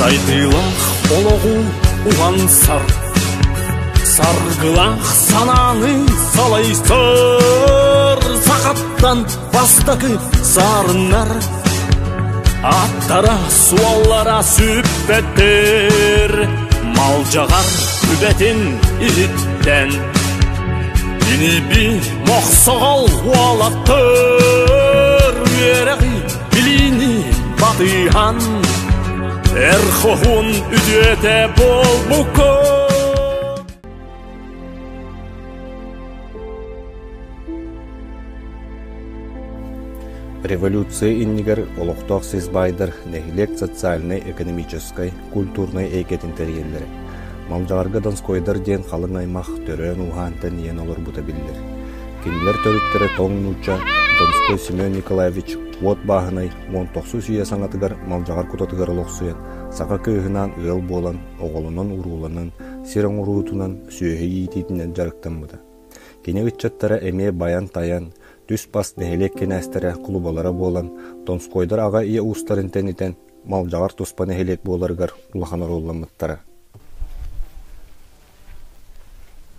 Сайдылақ олоғу уған сар, саргылақ сананы салайсыр. Сақаттан бастакы сарынар, аттара суаллара сүппеттер. Мал жағар үбәтін иттен, Бини моқсоғал уалаттыр. Үйерәғи біліні батыған, Әрхоғын үдеті бол бұқы. Революция иннигер олықтақ сезбайдыр нәхилек социальной, экономической, культурной эйкет интерьерлері. Малжағарға Донскойдар ден қалың аймақ төрен уғантан ен олар бұта білдер. Кенілер төріттері тоң нұлча Донской Семен Николаевич от бағынай 19 сүйе саңатыгар малжағар күтатыгар олықсуен сақа көйгінан ұйыл болан, оғылынан ұруланын, серің ұруытынан сүйеге ететінен жарықтан бұда. Кене үтчаттары әме баян таян, түс бас нәхелек кенәстері құлыбалара болан, Донскойдар аға ие ұстарын тәнетен малжағар тұспа нәхелек боларғар ұлақанар оламыттары.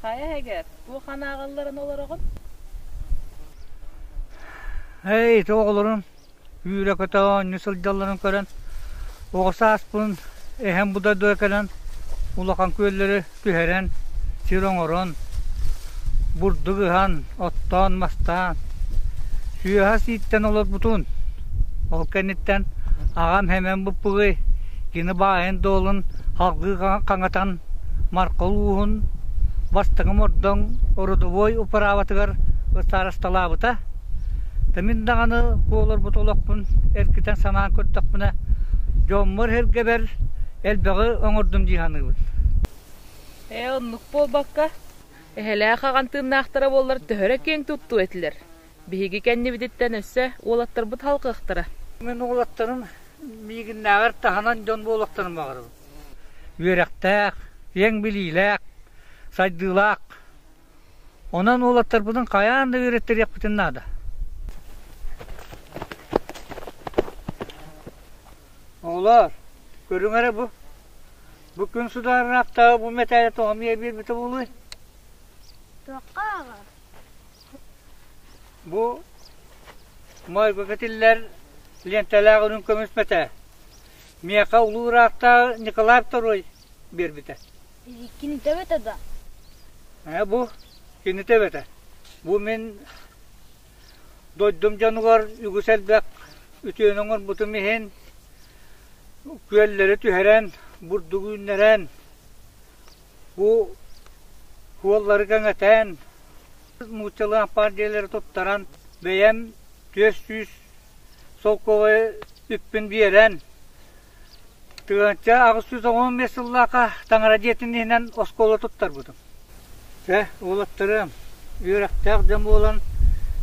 Қая әгер, бұл қана ағаларын олар оғын? Эй, тоғылырын, үйрек өтауын, нүсілдаларын көрін, оғыса аспын, әхем бұда дөкелін, ұлақан көллері түхерен, сироңырын, бұрдығыған, оттан, мастан, сүйеға ситтен олар бұтын. Ол кәнеттен ағам әмен бұппығы, кені байын долын, халғы қаңатан, марқыл уғын, бастығым ордың, орудовой ұпараватығар ұстарасталабыта. Тәмін дағаны болар бұтолақпын, әркетен санаан көрттіқпіна, жоммыр әргебер, әлбіғі оңырдым жиғанығын. Оннық бол баққа, әлі қаған тыңнақтыра болар түхірі кең тұтту етілер. Бігі кәнне бідеттен өсі, олаттыр бұт халқы ұқтыра. Мен олаттырым, мейгін нағыр тағанан жон болақтырым бағырым. Үйеректәк, ең білейләк, сайдылақ. Онан олаттыр бұдың қаянды үйреттер еппітін нады. Олар, көріңәрі бұ. Бүкін сударын ақтағы бұл мәтәлі тоғамия бір біті болуы. Тоққа аға. Бұ майғы кәтілер ленталағының көміс мәтә. Мияқа ұлуыр ақтағы Николаев Торой бір біті. Кені тәбеті да? Бұ кені тәбеті. Бұ мен дойдым жануғар үгісәлбәк үтеніңір бұты мехен күәллері түхәрән, бұрдығыннәрән, бұ хуаллары кәңәтән, мұчылыған партиялары тұттаран, бәйәм 400 сол көғай үппін бейерән. Тұғанча 615 жыллаға таңыра жетінінен осколы тұттар бұдым. Олаттырым, үйрәқтәқ жам болан,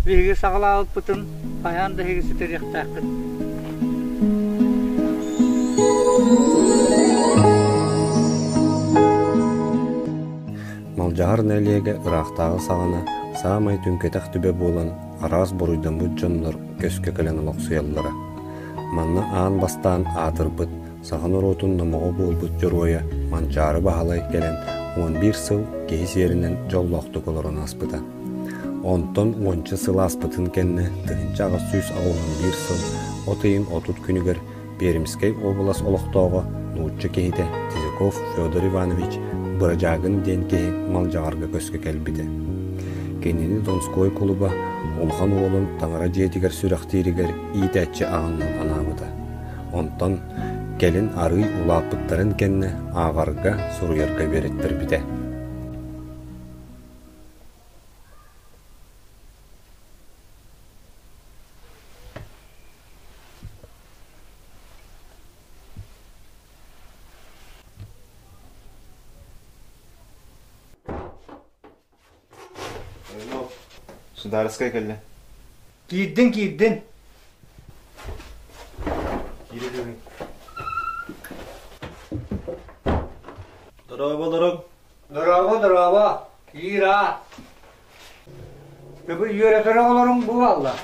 бейгі сағыла алып бұтын, аян да хегісі тәріқтәқін. Малжағар нәлеге ұрақтағы сағына сағамай түнкетақ түбе болан араз бұруйдан бұд жонлар көске кәлен ұлық сұяллара. Манна аан бастан атыр бұд, саған ұротын намығы бол бұд жұройа манчары бағалай кәлен 11 сыл кейс ерінен жоллақты колорын аспыда. Онтон 10 сыл аспытын кәнне тығынчаға сүйс ауылын 1 сыл, отыйын отут күнігер Пермскай облас олықтауға Нуччы кейді Тизиков Федор Иванович Бұрajagын денкеге малжағарға көске кәлбіді. Кенені Донской клуба олған олын таңыра жетігер сүрақтирігер итәтчі ағыннан анамыда. Онтан кәлін арый улапыттарын кәнне ағарға сұруярға береттір біде. Сударыскай келді. Киіддің. Киді. Дұрава. Кира. Бұл үйретері оларың бұл алла.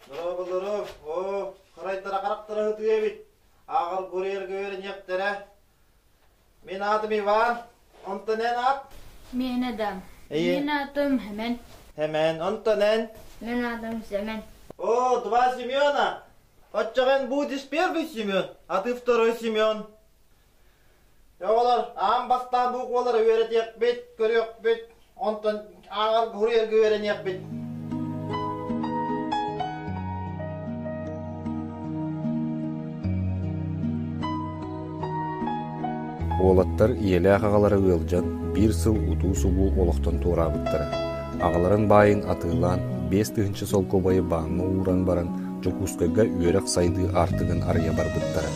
Дұрава. Қарайдыра қарақтыра үтіге бит. Ağır kuryer görenektere. Men adım Ivan. Ontanen at. Men adam. İyi. Men adım hemen. Hemen ontanen. Men adım Semen. О, два Семена. Отчаган будешь первый Семен, а ты второй Семен. Оlar, ambastan bukvaları öğretecek bit, görüyor bit. Ondan ağır kuryer öğrenecek bit. Оолаттар иеле ағалары ылжан bir сыл утуу субу олохтон туурабыттара. Агаларын байын атыылаан 5 тыгынчы солко байы бааңы ууран баран жокускайга үөрек сайды артыгын арыя барбыттара.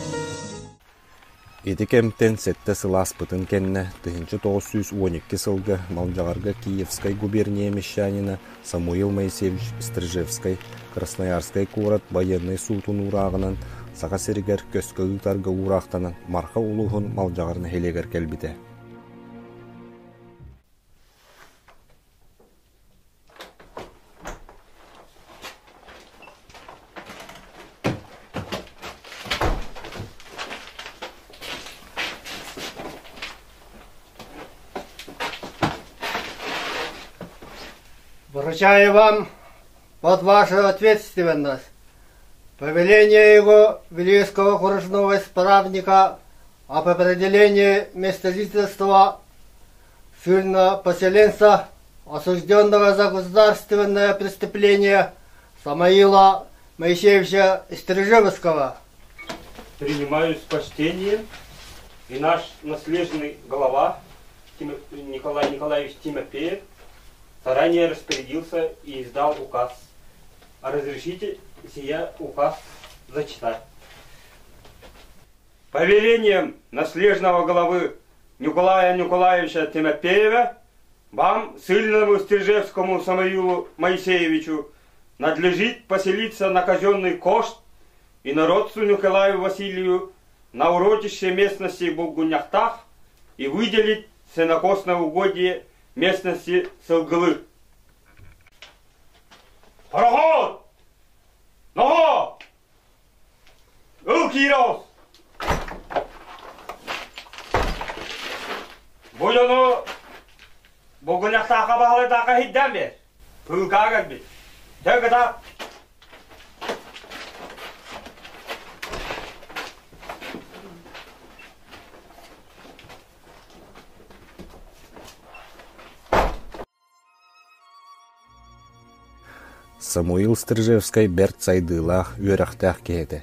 Эти кемтен сетте сылааспытын кенне 1912 сылга Малжагарга Киевскай губерния мещанина Самуил Моисеевич Стрижевскай Красноярскай курат военный суутун ураагынан саға серигер көскөгүтарга ураактанан марха улуһун Малжагарына хелегер келбите. Поручаю вам под вашу ответственность повеление его великого окружного исправника об определении места жительства ссыльно-поселенца, осужденного за государственное преступление Самуила Моисеевича Стрижевского. Принимаю с почтением, и наш наследный глава Николай Николаевич Тимофеев заранее распорядился и издал указ. Разрешите сия указ зачитать. Повелением наследного главы Николая Николаевича Тимофеева вам, ссыльному Стрижевскому Самуилу Моисеевичу, надлежит поселиться на казенный кошт и народцу Николаю Василию на урочище местности Булгуняхтах и выделить сенокосное угодье местности Сылгылы. Пароход! Ного! Ылкирос! Бойону Булгуняхтах'a bağlı dakika hidden ver. Pılkağa gelmiş. Tek kadar. Самуил Стрижевскай берт сайдыылаах үөрахтаах киһэтэ.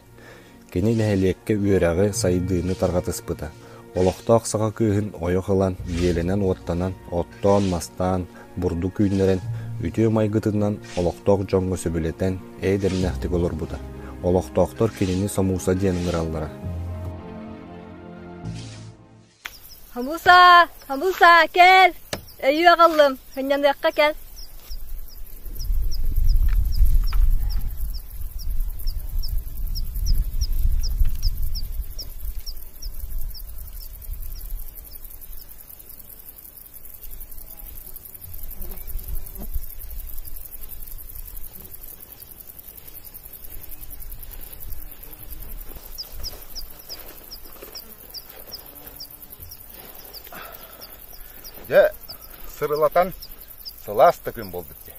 Кини нэһэлиэкке үөрäҕи сайдыыны тарҕатыспыта. Олохтоох саҕа кыыһын ойох ылан, биэленэн уоттанан, оттоон мастаан, бурду күүннэрэн, үтүө майгытынан олохтоох дьоҥҥо сөбүлэтэн эйдэмнэхтик олорбута. Олохтоохтор кинини Самууса диэн ыҥыраллара. Хамуса, кел! Өйүө аҕаллым, хынньандыакка кел. Же, сырылатан сыласта күн болдuk де.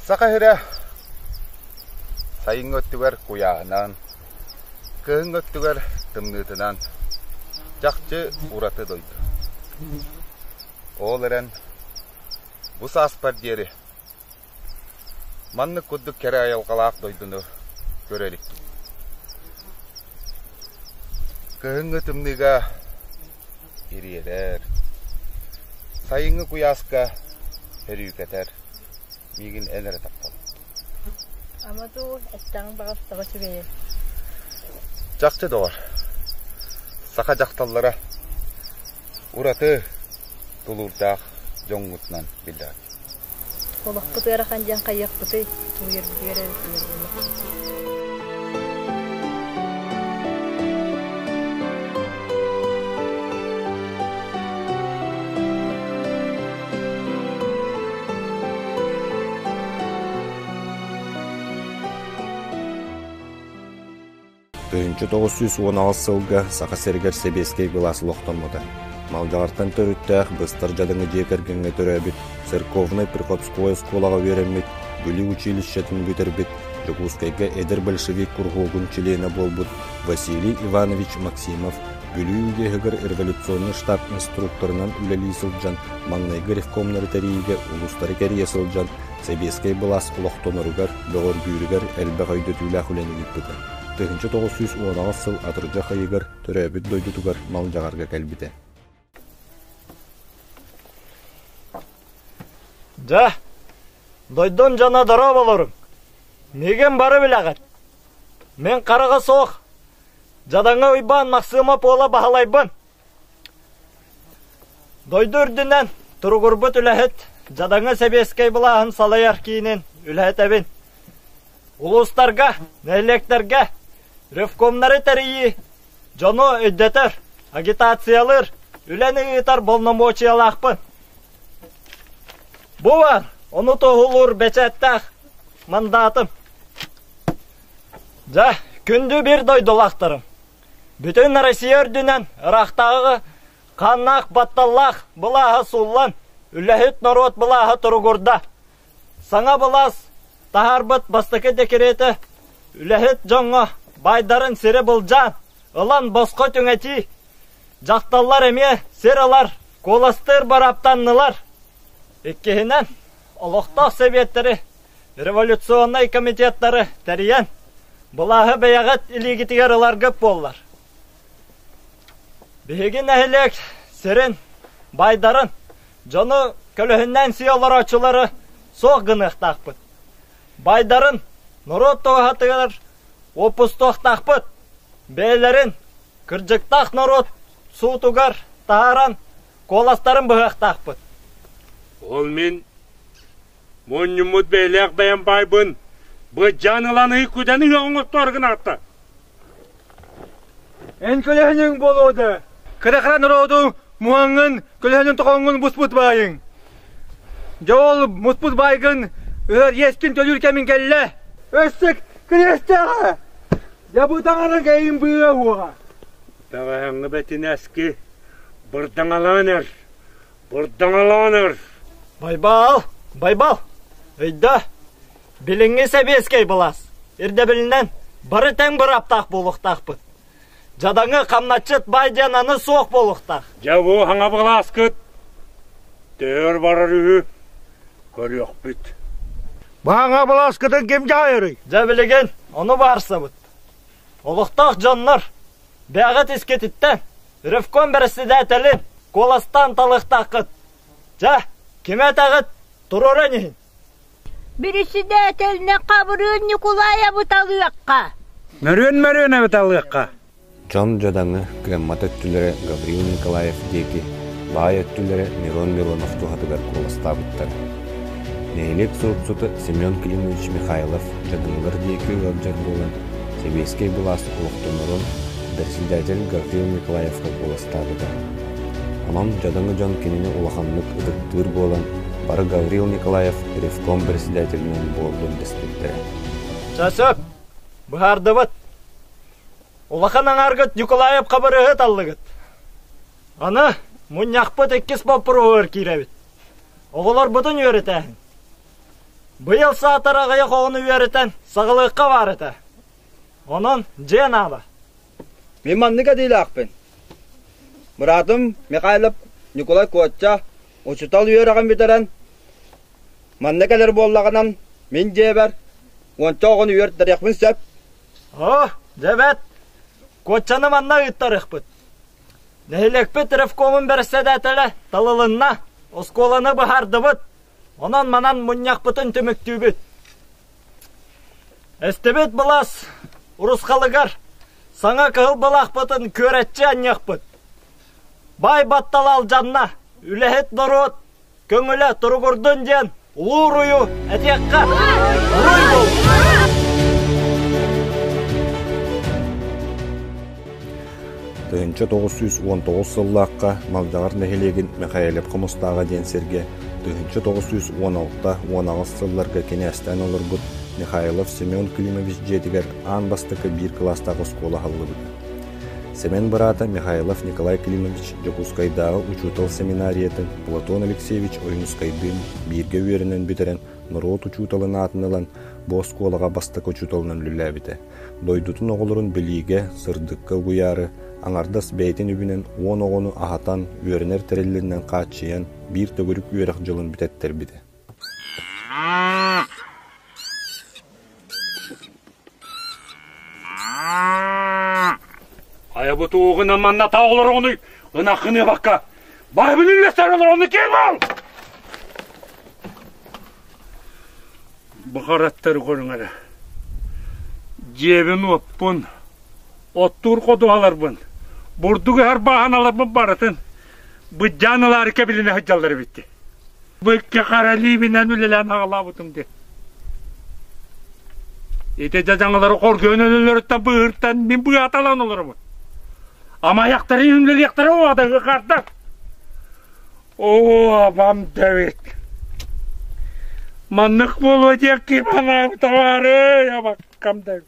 Сақа хире сайын өттігер куяғынан, күйін өттігер тымнытынан жақчы ураты дойды. Ол әрен бұс аспар дері манны күддік кәрі айалғалақ дойдыны көрелік. Күйінгі тымныға ириелер, сайынғы куясқа өрүйкетер, мигін әнірі тапталы. Амаду әттәң бағастығы сүгейер. Жақчы доғар, сақа жақталлара ураты тулурдақ жоңғытнан білдәр. Олық бұты арақан жан қайық бұты, туғыр бұты әрі. 1916 сылга сақа сергер Себескей быласы лоқтонмуда. Малжағартан төріттәқ бұстар жадыңы жекергенге төрәбіт, церковный приходское сколаға вереммет, бүлі училищетін бүтербіт, Жугускайга эдер большевик кургогун члена болбут Василий Иванович Максимов, бүлі үгегігір революционный штаб инструкторынан үлелі сылджан, маңнайғы ревкомнары тәрейге улустары кәрие сылджан, Себескей былас лоқтонырығар, доғыр бүйрігер әлбі қайды түйләқ үленілік бұды. 1916 сыл атыржа қайығыр төрәбіт дойдутугар малжағарға кәлбіді. Ja, дойдон жана дара болорум. Меген бары білағат. Мен қараға соқ. Жадаңа уйбан мақсыма пола бағалайбын. Дойды үрдінен тұрғырбыт үләхет. Жадаңа Себескей бұлағын салайар кейінен үләхет әбін. Улустарға, нәйлектерге, ревкомнары тәрейі, жону өйдетер, агитациялыр, үләні ұйтар болнамочиялақпын. Бұ бар, оны тоғылыр бәчәттәқ мандатым. Ja, күнді бір дойдылақтырым. Бүтін Россия үрдінен ұрақтағы қаннақ батталлақ бұлағы сұллан, үләхет народ бұлағы тұрғырда. Саңа бұлас, тахарбыт бастықы декереті, үләхет жоңға байдарын сері бұлжан, ұлан босқы түңәти, жақталлар әме сералар, коластыр бараптаннылар. Еккehinen Олықтақ Советтері, революционный комитеттері тәриян, бұлағы бәяғат илегітігер ұлар көп болар. Бейгін әхілек серін, байдарын, жоны көліхіннен сиялар açылары соқ ғынықтақпыд. Байдарын, нұрот тоғатығыр, опустоқтақпыд. Бейлерін, кіржіктақ нұрот, суытуғар, тағаран, коластарын бұғықтақпыд. Ол мен мұнымыд бейлек бәйін байбын, бұ жаныланы күдәні оңыз торғын атты. Ән көләхінің болуды. Кіріқран ұроду мұңын көләхінің тұқоңын мұспұт байын. Жол мұспұт байгын өр ескін төлір кәмін кәлі. Өссік кірестіға. Жабутаңарын кәйін бұйы оға. Тағайыңы бәтін әскі бұрдаңаланыр. Бұрдаңаланыр. Байбал, байбал. Өйді, біліңі Себескей бұлас. Ерді білінен бары тәң бір аптақ болуқтақ бұд. Жадаңы қамнатшыт байдиананы соқ болуқтақ. Жауы хаңа бұлас күт. Төр барыр үйі. Көрек бүт. Бағаңа бұлас күтін кем жайыры? Жа білеген, оны барса бұд. Олықтақ жанлар, бәғат ескетіттен, ревком бірісі дәтелін, коластан талықтақ күт. Жа, кеме тағыт, тұрорын ехін. Birisi de eteline kabırın Nikolaya Bıtalıqqa. Mörün Bıtalıqqa. John Jadanı grammat öttülere Gavril Nikolaev deki, bağ öttülere Miron Mironov tuhatıgar kolastabıttır. Neylek soğutsutu Semyon Klimoviç Mikhailov Jadanılar deki ıgabcar bolan Sebeskey bulası Uluqtonuron Dersidajel Gavril Nikolayevka kolastabıdır. Aman Jadanı John kenini ulaqanlık ıdıktır bolan Бары Гаврил Николаев ревком председателінің болдың дестектері. Жасып, бұхарды бұд. Улақан аңарғыт Николаев қабыры ғыт аллығыт. Аны мұняқпыт еккес бапыры ғыр кейрәбіт. Оғылар бұдың үйерітәхін. Бұйыл саатара ғайық оғыны үйерітән сағылыққа барыты. Оның жен алы. Мен манныға дейлі ақпен. Мұратым Михайлов Николай Котча Учутал үйеріған бітірін. Манны кәлер боллағынан мен жебер. Онча оғын үйер дәріқпін сөп. О, жебет. Котчаны манна ұйттарық бұд. Нәйлек біт ревкомын бәрседәтілі талылынна осколаны бұхарды бұд. Онан манан мұняқ бұтын түміктүү бұд. Әстебет бұлас, ұрысқалығар. Саңа кығыл бұлақ бұтын көретчі аньяқ бұд. Бай батталал жанна. Үләхет народ, көңілі тұрғырдың ден, ұлы ұрыю әтеққа ұрый бол. 1919 сыллаққа малжағар нәхелеген Михайлов қымыстаға ден серге 1916-16 сылларға кенестен олыр бұд Михайлов Семен Климович жетигер ан бастыкы bir класстагы школа халлыбыды. Семен брата Михайлов Николай Климович Жокускайдагы учутал семинариятын Платон Алексеевич Ойнускайдын бирге үйерінен битерен народ учуталын атынылан бу школага бастык учуталынан үлеләбите. Дойдутун оголорун билиге сырдыкка уяры аңардас бейтин үбүнен 10 огону ахатан үйерінер тереллеринен качыян bir төгүрүк үйерек жылын битеттер биде. Аябыты оғынан манна тағылыр оны ынақыны баққа. Байбының лестер олар оны кел бол! Бұқараттары көріңері. Жебін оппын, оттур қодуғаларбын. Бұрдығы әр бағаналарбын барытын. Бұ жанылары кәбіліне хыджалары бітті. Бұққа қаралибінен үлелән ағалабытым де. Ете жажаңылары қоргөн өлілеріттен бұғырттан мен бұғы аталан оларымын. Ama ayakları yümleli yakları o adamı kartlar. O abam David. Manlık bulacak ki bana tavarı ya bakkam David.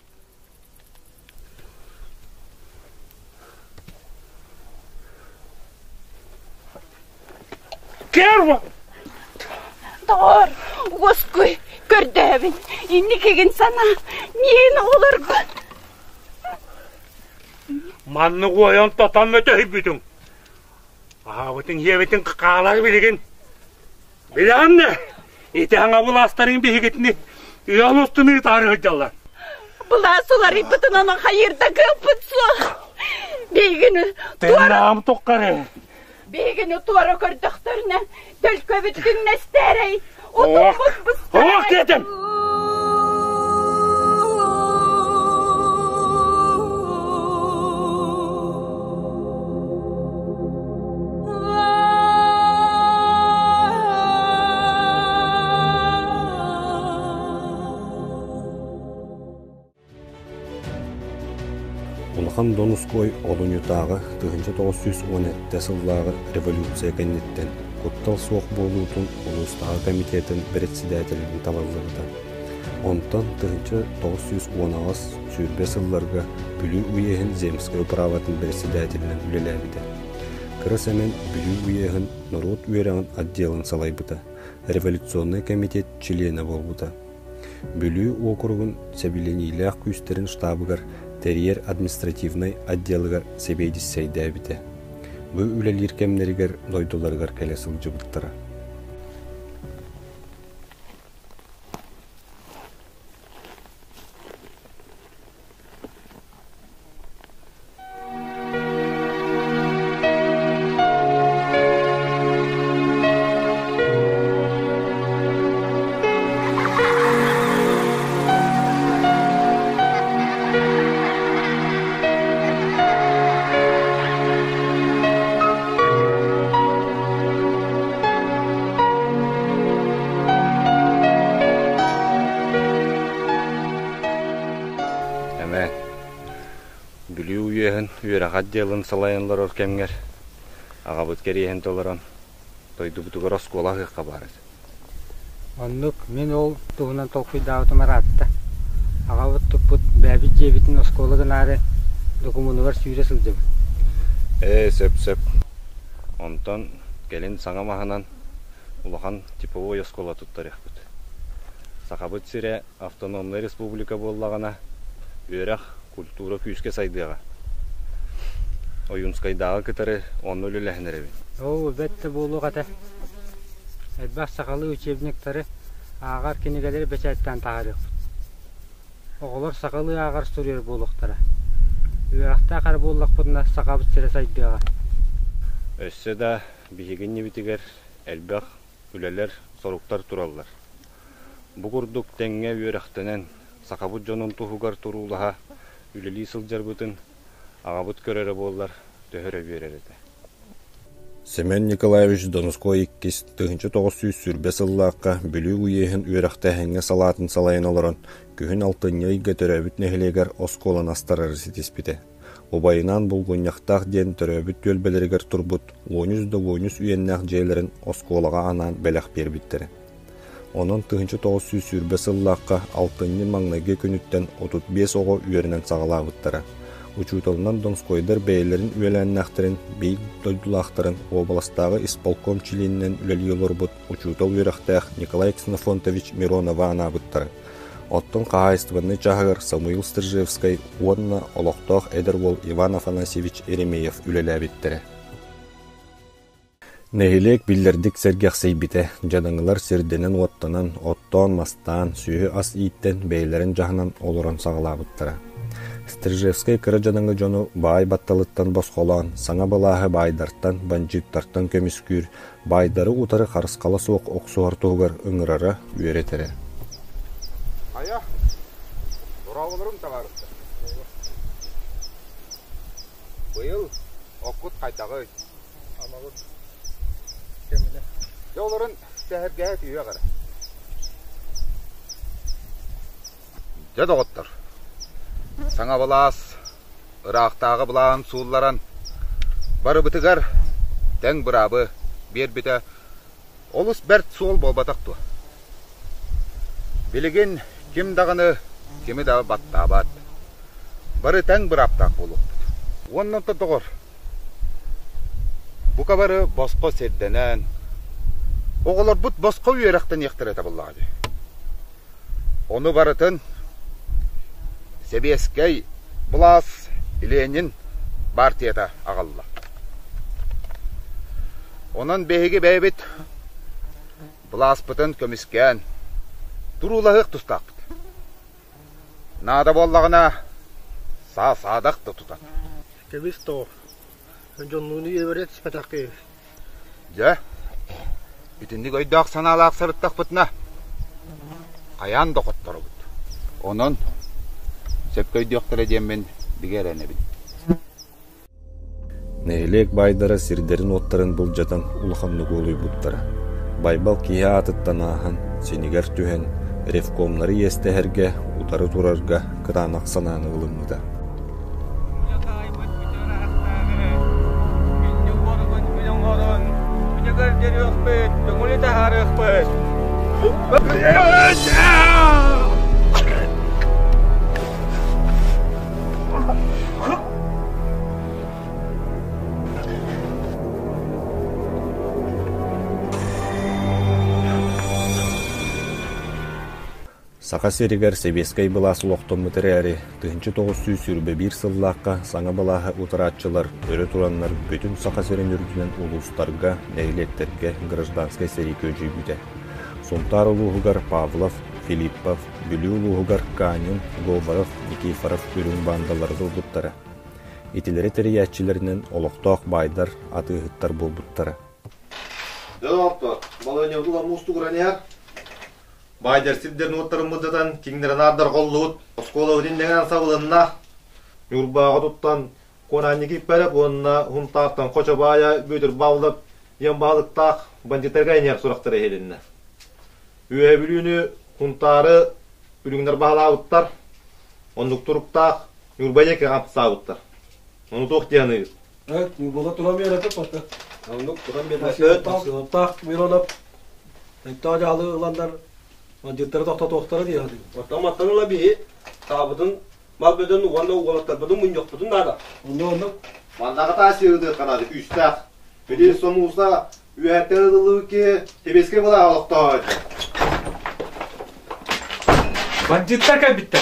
Kerva. Doğru. Oskoy. Gördüğün. İnni kegin sana. Niye olur bu? Manlı koyan tatan ötehip bütün. Ağabeytin yebetin kakalar bilgin. Bilen de. İtihana bulastarın bir hiketini. Yol üstünü tarihçalar. Bulasıları bütün ona hayırda kapıtsa. Bir günü. Tenam tokkarı. Bir günü doğru gördüklerine. Dölkö bütün nesterey. Otomut bıstırey. Oh dedim. Улахан Донуской олон ютағы 1917 сыллағы революция кәннеттен Коттал соқ болуытын Улустағы комитетін председателінің талалығыда. Онтан 1910 сүрбе сылларға бүлі уйехін земскай праватын председателінің үлеләбіді. Кырысамен бүлі уйехін народ үйерағын отделын салайбыда. Революционный комитет члены болбыда. Бүлі округын сәбіленейләқ күстерін штабығар Терьер административный отделыгар себейдис сейдәбите. Бу үлелер кемнеригер дойдуларгар келесил жыбыттара. Үйерағат делін салайынлар ор кемгер. Ағабыт керейін толыран. Тойду бұтығыр оскола қиққа барыз. Оннук, мен ол туғынан толқой дауытым аратты. Ағабыт тұппыт бәбі жебетін осколығын ары документуар сүйре сылдым. Сөп. Онтан келін саңа мағынан улахан типовой оскола тұттар еқпіт. Сақабыт сире автономный республика боллағана үйерақ культура күйіске сайдыға. Oyunskaydağı kıtarı onu ölülehnere bin. O bette bolu kata. Edbaq sakalı uçebinekleri ağar kenigeleri beçetten tağırıq. Oğular sakalı ağar soruyor boluqtara. Üyaqta qar bolluq buduna sakabıt sere saydığa. Össe de bihigin nebitiger elbaq üleler soruktar turallar. Bu kurduk denge üyaqtanen sakabıt jonun tuhugar turulaha üleli sıljar bütün Ağabıt körere bollar, töhöre bererede. Семен Николаевич Донской 1900 сүрбе сыллаққа бүлі уйехін үйрақта хәңе салатын салайын оларын, күйін алтын ойға төрәбіт нәхілегер осколан астарары сетеспіде. Обайынан бұлғыняқтақ ден төрәбіт төлбелерігер тұрбыт, 10-10 үйеннәқ жейлерін осколаға анан бәләқ бербіттері. Onun tığınçı 900 sürbe sıllıqqa 6-nı mаңнайga könütten 35 oğu üyerinden sağalabıttara. Uçutolundan Donskoyder beylerin üyelenaktarın, bey doldulaqtarın oblastағы исполком чилиннен үлeli yolurбут Uçutol üyeraqtaq Nikolay Ksenofонтович Миронова anabıttara. Оттон қағайыстыбынны чағығыр Самуил Стржевскай онна олықтоқ Эдервол Иван Афанасьевич Еремеев үлеләбіттірі. Нәйілек білдердік сәргеқ сейбіте, жадыңылар серденен оттанан, оттон мастан, сүйі ас иеттен бейлерін жағынан олырын сағылабыттыра. Стржевскай кірі жадыңы жону бай батталыттан босқолан, саңа балағы байдартан, банжиттартан көміскүр, байдары утары қарысқалы соқ оқсуғартуғыр үңірары үйеретері. Aya, durağılırım talarıqta. Bıyıl, okut qaydağı. Amağıt. Kemine. Yolların təhərgəyə tüyüyə qara. Jad oğutlar. Sana bulas, Iraqtağı bulan suullaran, barı bıtıgar, den bırabı, bir bite, olus bert suul bolbataqtu. Biligin, kim dağını, kimi dağı battabat. Barı ten bıraptaq bolup. Ondan tutuğur. Bu kabarı bosqa seddenen, oğular but bosqa üyerekten yektirete bulladı. Onu barıtın, Sebeskey, Blas, Lenin, Bartiyada ağalla. Onun behigi beybit, Blas pıtın kömisken, durulahıq tustaqdı. Nada bollağına sağdaq da tutan. Kemis to. Jonluğunu yeveret spetaqqı. Ja. Bütünlük oydaq sanalaq sarıttaq pıtna. Qayan doqotları bud. Onun sepköy diyoqtara jemmen bigerene bil. Neylik baydara sirderin otların bulcadan ulxanlık oluy buttara. Baybal kiya atıttan ahan, seniger tühen, refkomları yeste herge, utarı turarga, kıranak sananı ılınmıda. Сақа серігер Себескай баласы лоқтон мұтырәрі, 1900 сүрбе бір сыллаққа саңа балағы ұтыратчылар, өрі туранлар бүтін сақа серін үрдінен ұлыстарға, нәйлектерге гражданскай сері көжі бүді. Сонтар ұлығығар Павлов, Филиппов, бүлі ұлығығар Канин, Голбаров, Никифоров үрін бандаларды ұлғыттары. Итілері тәрияетчілерінен олықтақ байдар атығыттар бұл бұттары. Дәуапты, балайын еудылар мұсты күрәнер. Байдар сирдерін оттарын мұддатан, кеңдерін ардар қолуыт, оскола өдіндеген сағылынна, юрбаға тұттан, қонаны кеп бәріп, онына ғымтақтан қоча бая бөтір баулып, ен балықтақ бандитарға енер сұрақтары елінна. Өе бүліні ғымтары бүлігіндер бағалауыттар, ондық тұрықтақ юрбая ке қампыса ауыттар. Оны тоқ дейіні. Юрбаға тұрам ереді патты. Ондық тұрам ереді. Тақ миронап, әйтті алы ұландар, Жеттері тоқтары deyadi. Otomattan ola bir tabudun mal böden uğanla uğalatlar budun mun yok budun nada. Onu. Mandağı tasirdi kanadı üstaq. Bir sonuçta üyetleri ki tebeske bula alıqta. Banditler kabitti.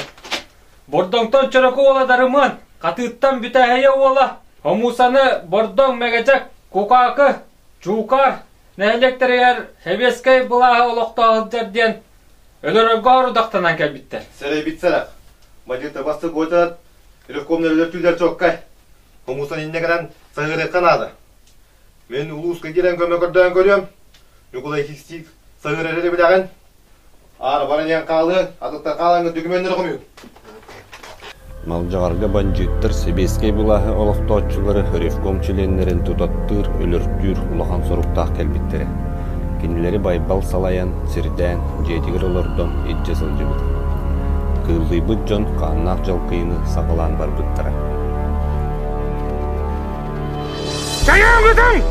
Bordongton çoroko oladarımın katıttan bütaheye ola. Homusanı bordong megacak kokakı çukar nehlektere yer tebeske bula alıqta aldır diyen Ölür garu daqtanan kabitti. Sere bitserak. Banditler bastı koytat. Revkomnerler tüller çokkay. Homusan innegenen sağırı kanadı. Men uluska gelen kömekörden görüyorum. Yukulay histik sağırı bilagen. Ağır barayan kalı, atıkta kalanı dökümenleri koyuyor. Malcağarga banjittir Sebeskay bulağı olaqtoççuları Revkom çilenlerin tutattır, ölürtür, ulağan soruqtaq kelbitleri. Kendileri baybal salayan, sirden, jedigir olurdun etce sılcıbıdı. Kıldıyбыт жон қаннақ жалқыйыны сағылан бар бұттыра. Çayağın kızım!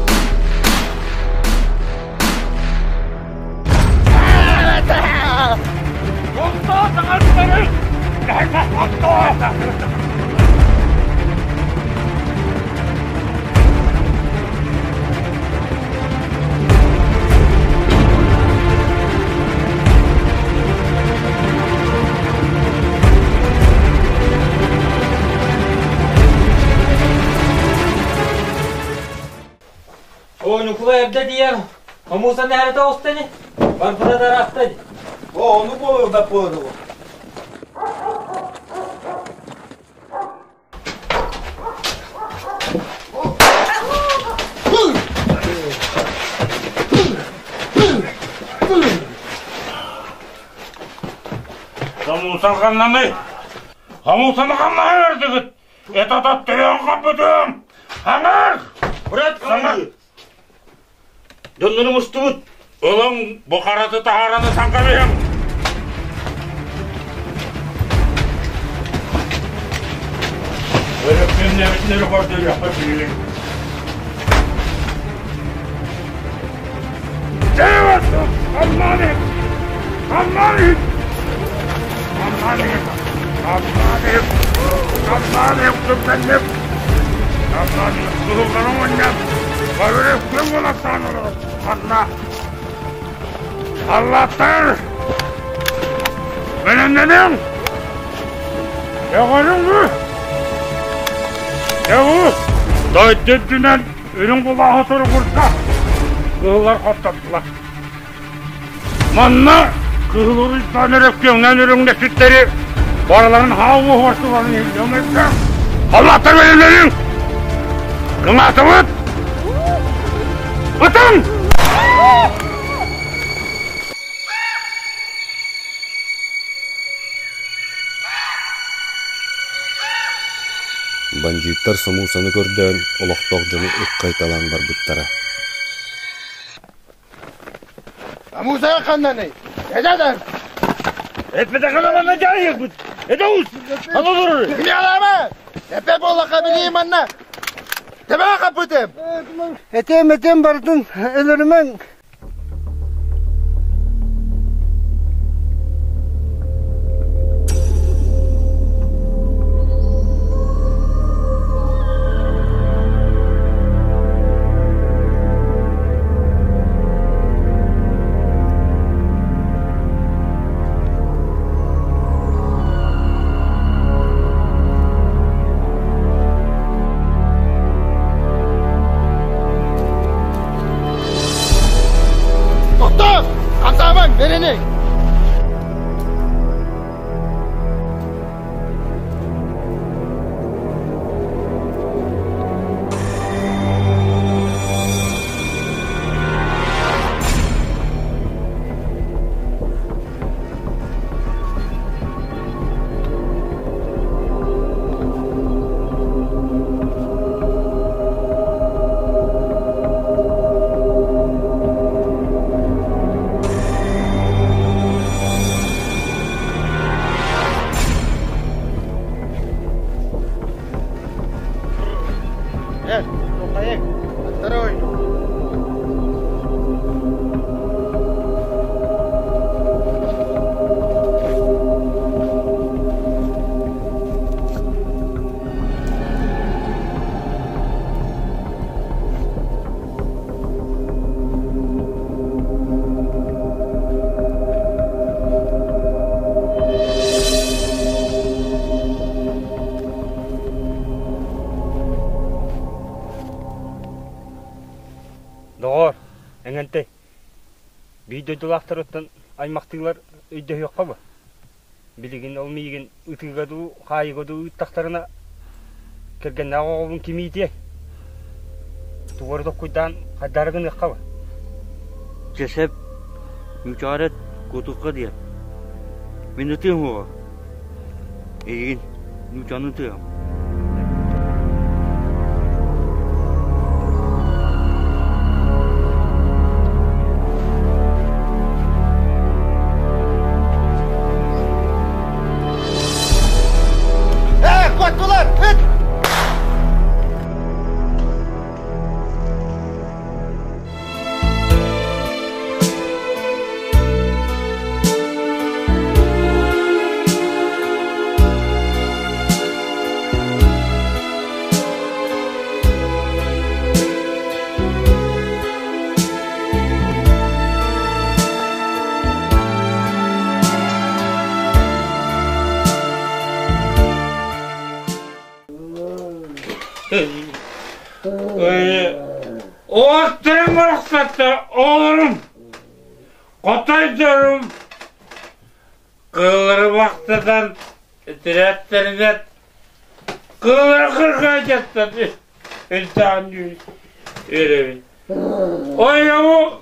Нукла evde diye. Kamusa nerede ostani? Var burada rastadi. Onu bu da poru. Kamusa kanlanı. Kamusa kanlanı verdik. Etatat diyen kapıdım. Hanır. Bırak sana. Döndünü mustubut. Oğlum bu karatı taharanı sankamayım. Öğretmenin evetleri koydu yapabilirim. Evet, Allah'ım! Allah'ım! Allah'ım! Allah'ım! Allah'ım! Kıppendim! Allah'ım! Kılıklarım oynayam! Böyle kim kulaktan olur? Allah! Allah'tır! Benim dedim! Yakarım mı? Yahu! Dağıttığından ürün kulağı soru kursa kığılar katlattılar. Manna kığıları tanırıp göğnen üründe sütleri baraların havu hoşluğunu izlemekte. Allah'tır benim dedim! Kınatı vıt! Vıtın! Бандиттар Самусаны көрдөн олоқтоқ жаны ық қайталан бар бұттара. Самусаға қанданы? Эдәдәр? Etmede kanalına cahil bu. Edavuz! Kanal durur! Kimi alama? Tepe bollaka bileyim anna. Tepe kapıtım. Etem bardın elerimen. Verini. Doğru, engente. Videodulaqtar ötten aymaqtılar öйдө yok mu? Bilgin olmayın, ıtıgadu, kayıgadu ıttaqtarına kirgen nağoğun kimiydi? Tuvarda kuydan qadargın yok mu? Cesep, mücaret kutukka diye. Minnetim o. Egin, mücanıtım. Baktılar, hıt! Dostlarım başlattı oğlum. Kotaydıyorum. Kılları vaktidan diretlerine kılları kırkacaktı. İnsan değil. Öyle. O yavu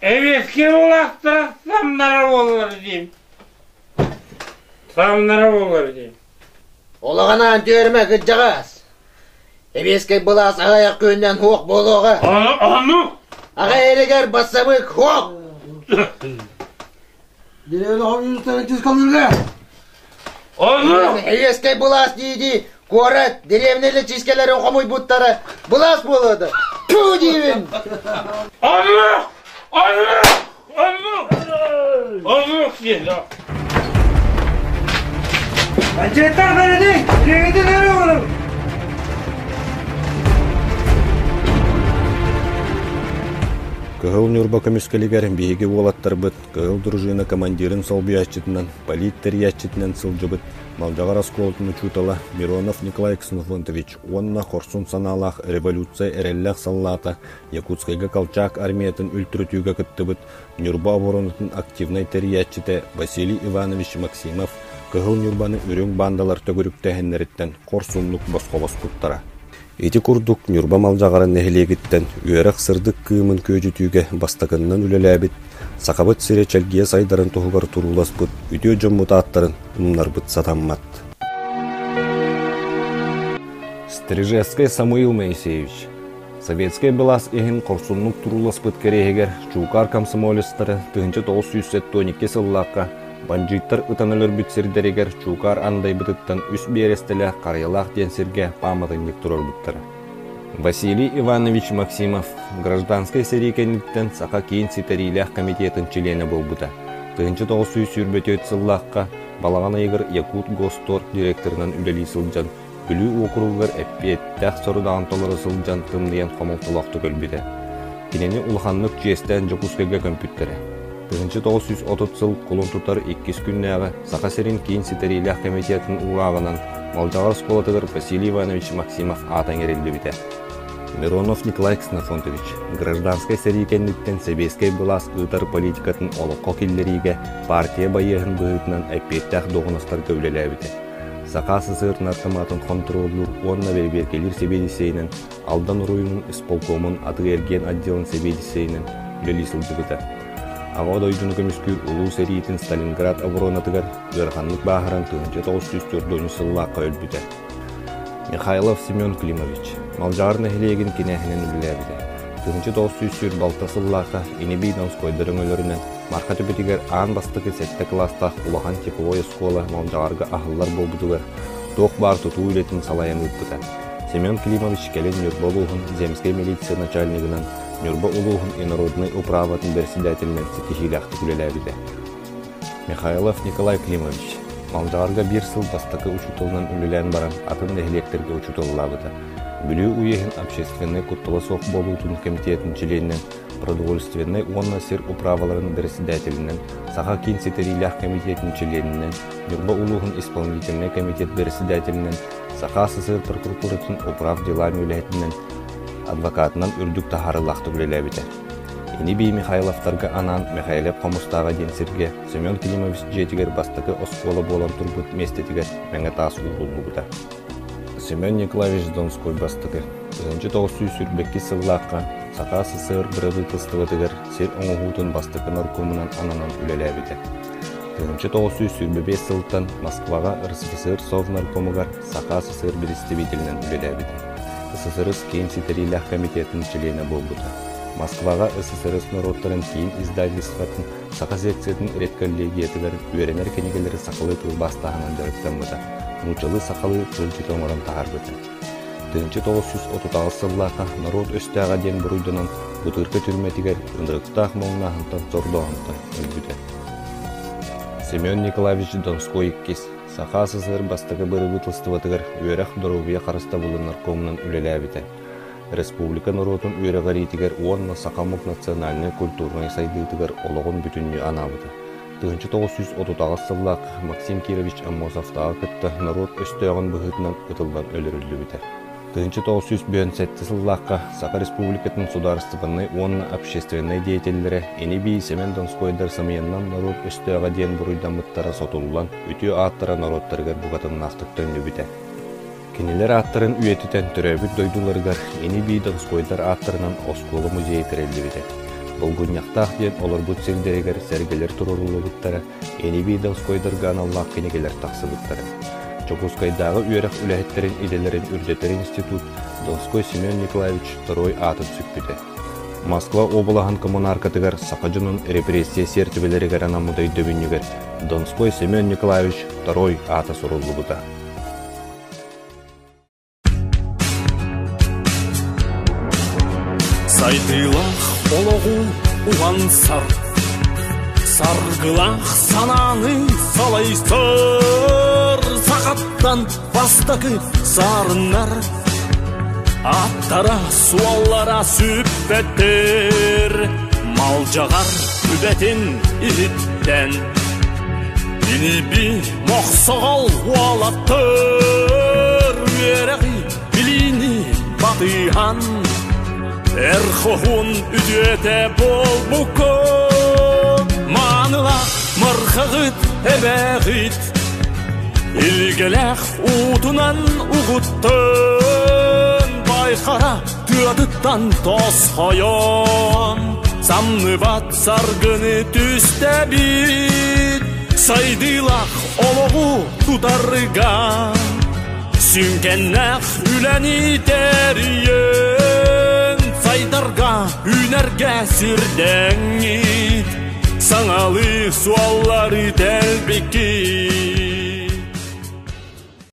eski ulaştıra samlara olur diyeyim. Samlara olur diyeyim. Olağanan diyorum gıcağız. Ebeske bulas ağayak köyünden hoq boluğa. Onu? Ağa eriger basamık hoq. Direğine ham yüzünden tiz kalırlar. Onu? Ebeske bulas deydi. Korat, direvneli çizkeleri okumuy butları. Bulas boluğdu. Puh deyivin. Onu! Onu! Diye. Bence yeter beni değil. Direğine nereye oğlum? Кыһыл Нюрба көмүскелигер биһиги уолаттарбыт, кыһыл дружина командирин солбуяччытынан, политтерияччытынан сылжыбыт, малжагар осколотун учутала Миронов Николай Ксенофонтович, онна хорсун санаалах революция эреллэх саллаата, Якутскайга колчак армиятын үлтүрүтүүгө кыттыбыт, Нюрба оборонутун активнай терияччыте Василий Иванович Максимов, кыһыл Нюрбаны үрүң бандалар төгүрүктэһэннериттен хорсунлук босхобоскуттара. Эти курдук Нюрба малжагарын нехилегиттен үөрэх сырдык кыымын көжүтүүгө бастакыннан үлелээбит, сакабыт сире челгие сайдарын тухугар туруласпыт, үтөө жоммутааттарын умнарбыт сатаммат. Стрижевский Самуил Моисеевич. Советский белас ихин корсуннук туруласпыт керегер чуукар комсомолистары 1972 сыллаакка банжиттар ытанылыр бүтсердерегер чуукар андай бытыттан үс берестеле карыялах денсерге паматынник турорбуттар. Василий Иванович Максимов гражданской серийкенниттен сака кейін ситерилях комитетын члены болбута. 1944 сыллаакка балаган айгыр Якут Госторг директорынан үлели сылжан бүлүү округар эппиеттах сорудаган толары сылжан тымныян хомолтулақты көлбіде. Кинени улханлык жестен Жокускайга компьютере. 1930 сыл кулун тутар 2 күннәгы сака серин кейін ситерилях комитетын урагынан малжагар сколотыгар Василий Иванович Максимов атан эрилди бите. Миронов Николай Ксенофонтович гражданской серийкенниттен Себейской былас ытар политикатын олоққа киллериге партия байыгын быһытынан эппеттах догунастар көвлеләбите. Сака СССР нартаматын контроллур онна берберкелир себедисейнен алдан уруйунун исполкомун атыгерген отделын себедисейнен үлелисылжыбыта. Ага дойдуну көмүскүр улуу серийтин Сталинград оборонатыгар Гырханлык баахаран 1904 сыллаакка өлбүтэ. Михайлов Семен Климович малжагар нехилегин кинехинен үлелебите. 1904 балта сыллаакка Инебей Донской дөрөңөлөрүнөн марка төбөтүгер аан бастыгы 7 класстах улахан тепловой школа малжагарга ахыллар болбутугар тох бар тутуу үлетин салайын ыппыта. Семен Климович келен Нюрба улуухун земской милиция начальнигынан Нюрба улуухун инородный управатын председателинен сетихилахты үлелебите. Михайлов Николай Климович малжагарга бир сыл бастакы учутулунан үлелен баран атын нехилектерге учутуллабыта. Бүлүү уехин общественный куттала сок болуутун комитетин членинен продовольственный онна сир управаларын председателинен саха кин сетерилях комитетин членинен Нюрба улуухун исполнительный комитет председателинен саха СССР прокуратуратын управ делами үлетинен адвокатынан үрдүк тахарылахты үлелебите. Инебей Михайловтарга анан Михайлов комустага денсерге Семен Климович жетигер бастакы оскола болан турбут местетигер меңе таас уулулубута. Семен Николаевич Донской бастакы 1942 сыллаакка сака СССР правительствотыгер сер оңуутун бастакы наркомунан ананан үлелебите. 1945 сылтан Москвага РСФСР совнаркомугар сака СССР представителинен үлелебите. СССР кейін ситерилях комитетин члены болбута. Москвага СССР народтарын кейін издательстватын сака секциятын редколлегиятыгар үйренер кенегелери сакалы тыл бастаханан жарыктанбыта. Мучалы сакалы тыл житоморон таарбыта. 1936 сыллаакка народ өстәга ден буруйданан бутыркы түрметигер ындырыктаах моңнахынтан зордоғынтан өлбүтэ. Семен Николаевич Донской кис саха СССР бастакы бырыбытылстыбатыгар үйрэх доровия карыста булын наркомунан үлелебите. Республика народун үйрәгаритигер уонна сакамук национальный культурный сайдыытыгар ологон бүтүннү анабыты. 1930 сыллаак Максим Кирович Аммосовтага кытта народ өстөөгөн быһытынан ытылдан өлөрүлүбүтэ. 1997 сыллаққа Сақа Республикатын сударыстыбынны онна общественной деятеллері Энеби Семен Донскойдар самияннан народ өстіға дейін бұруйдан мұттара сотулуан өтіо аттара народтарғар бұғатын нақтықтан нөбіті. Кенелер аттарын үйетітен түрәбіт дойдуларғар Энеби Донскойдар аттарынан Осколы музейі тірелді біті. Бұл күнняқтақ дейін олар бұт сілдерегер сәргелер тұрулы бұттары Энеби Донскойдарға аналлақ кенегелер тақсы бұттары. Чокускайдағы үйерек үләхеттерін иделерін үрдетер институт Донской Семен Николаевич II атын сүппіді. Москва облағын коммунаркатығар Сақажының репрессия сертібелері ғарана мұдай дөбінігер Донской Семен Николаевич II аты сұрулы бұда. Сайтылақ олығу уған сар, сарғылақ сананы салайсыр, сақаттан бастақы сарынар, аттара суаллара сүппеттер, мал жағар үбетін иттен, Энеби моқсығал уалаттыр, үйерәғи біліні батыған, Эрхохун үдете бол букон, маныла мырхығыт әбәғыт, Илгеләқ утунан уғыттын, байқара түйадыттан тосқайон, Самны бат сарғыны түсті бит, Сайдылақ олығы тұтарыға, Сүнкеннәқ үләні тәрейін, Сайдарға үнәрге сірдәңі, Саңалы суаллары тәлбекі,